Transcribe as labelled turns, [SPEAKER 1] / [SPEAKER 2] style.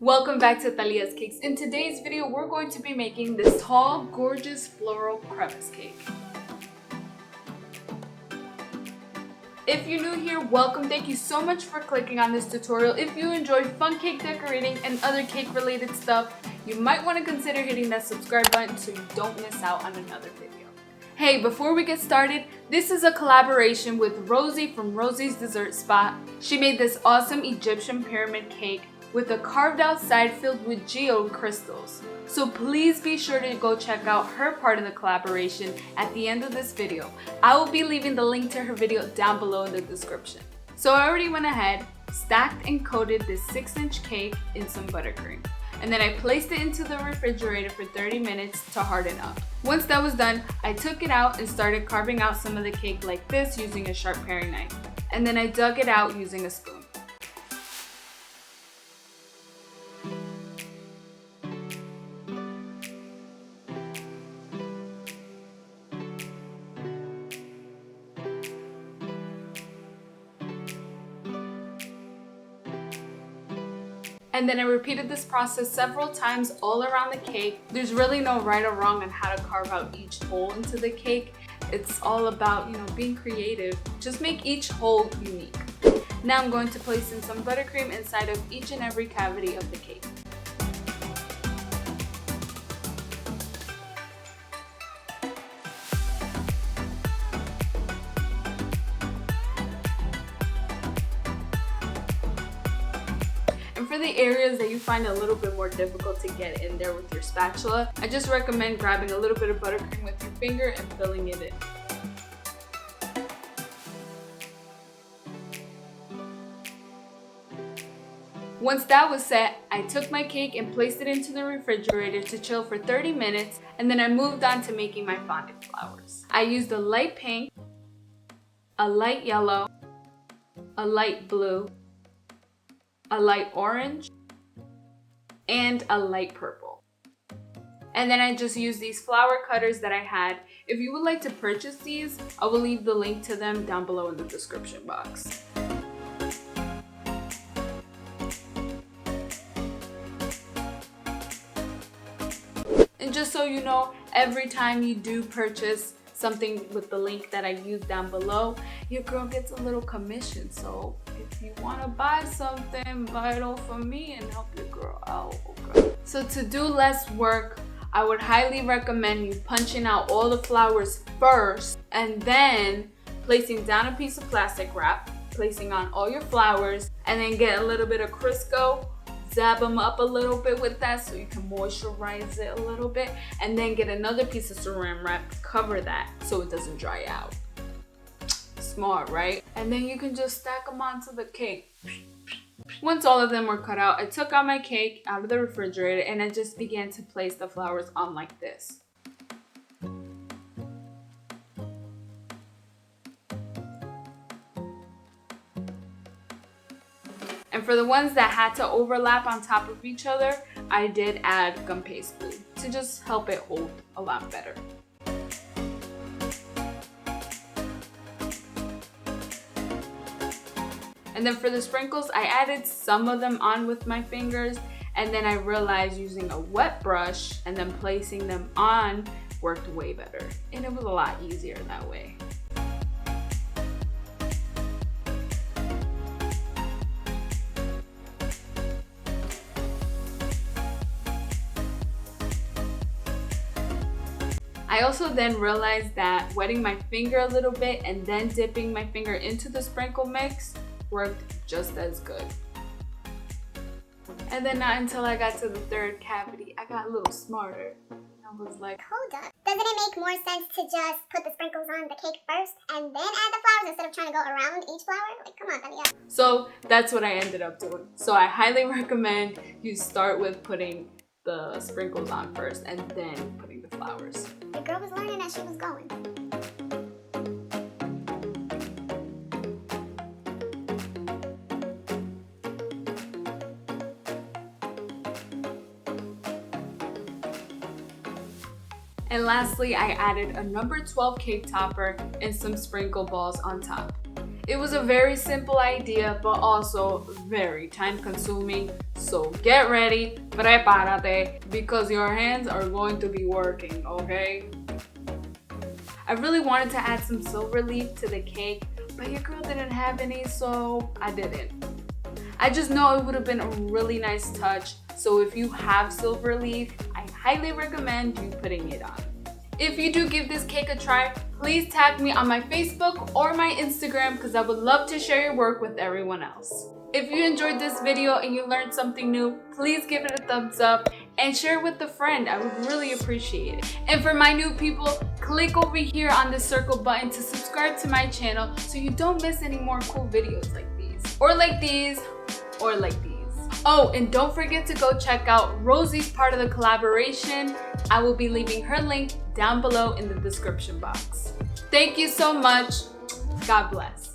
[SPEAKER 1] Welcome back to Thalias Cakes. In today's video, we're going to be making this tall, gorgeous floral crevice cake. If you're new here, welcome. Thank you so much for clicking on this tutorial. If you enjoy fun cake decorating and other cake related stuff, you might want to consider hitting that subscribe button so you don't miss out on another video. Hey, before we get started, this is a collaboration with Rosie from Rosie's Dessert Spot. She made this awesome Egyptian pyramid cake with a carved out side filled with geode crystals. So please be sure to go check out her part of the collaboration at the end of this video. I will be leaving the link to her video down below in the description. So I already went ahead, stacked and coated this 6-inch cake in some buttercream. And then I placed it into the refrigerator for 30 minutes to harden up. Once that was done, I took it out and started carving out some of the cake like this using a sharp paring knife. And then I dug it out using a spoon. And then I repeated this process several times all around the cake. There's really no right or wrong on how to carve out each hole into the cake. It's all about, being creative. Just make each hole unique. Now I'm going to place in some buttercream inside of each and every cavity of the cake. And for the areas that you find a little bit more difficult to get in there with your spatula, I just recommend grabbing a little bit of buttercream with your finger and filling it in. Once that was set, I took my cake and placed it into the refrigerator to chill for 30 minutes, and then I moved on to making my fondant flowers. I used a light pink, a light yellow, a light blue, a light orange, and a light purple. And then I just used these flower cutters that I had. If you would like to purchase these, I will leave the link to them down below in the description box. And just so you know, every time you do purchase something with the link that I use down below, your girl gets a little commission. So if you want to buy something, buy it all from me and help your girl out, okay? So to do less work, I would highly recommend you punching out all the flowers first and then placing down a piece of plastic wrap, placing on all your flowers, and then get a little bit of Crisco, zap them up a little bit with that so you can moisturize it a little bit, and then get another piece of saran wrap, cover that so it doesn't dry out. Smart, right? And then you can just stack them onto the cake. Once all of them were cut out, I took out my cake out of the refrigerator and I just began to place the flowers on like this. And for the ones that had to overlap on top of each other, I did add gum paste glue to just help it hold a lot better. And then for the sprinkles, I added some of them on with my fingers, and then I realized using a wet brush and then placing them on worked way better. And it was a lot easier that way. I also then realized that wetting my finger a little bit and then dipping my finger into the sprinkle mix worked just as good. And then not until I got to the third cavity, I got a little smarter. I was like,
[SPEAKER 2] hold up. Doesn't it make more sense to just put the sprinkles on the cake first and then add the flowers instead of trying to go around each flower? Like, come on, Thalias.
[SPEAKER 1] So that's what I ended up doing. So I highly recommend you start with putting the sprinkles on first and then putting the flowers.
[SPEAKER 2] The girl was learning as she was going.
[SPEAKER 1] And lastly, I added a number 12 cake topper and some sprinkle balls on top. It was a very simple idea, but also very time consuming. So get ready, prepárate, because your hands are going to be working, okay? I really wanted to add some silver leaf to the cake, but your girl didn't have any, so I didn't. I just know it would have been a really nice touch, so if you have silver leaf, I highly recommend you putting it on. If you do give this cake a try, please tag me on my Facebook or my Instagram because I would love to share your work with everyone else. If you enjoyed this video and you learned something new, please give it a thumbs up and share with a friend. I would really appreciate it. And for my new people, click over here on the circle button to subscribe to my channel so you don't miss any more cool videos like these, or like these, or like these. Oh, and don't forget to go check out Rosie's part of the collaboration. I will be leaving her link down below in the description box. Thank you so much. God bless.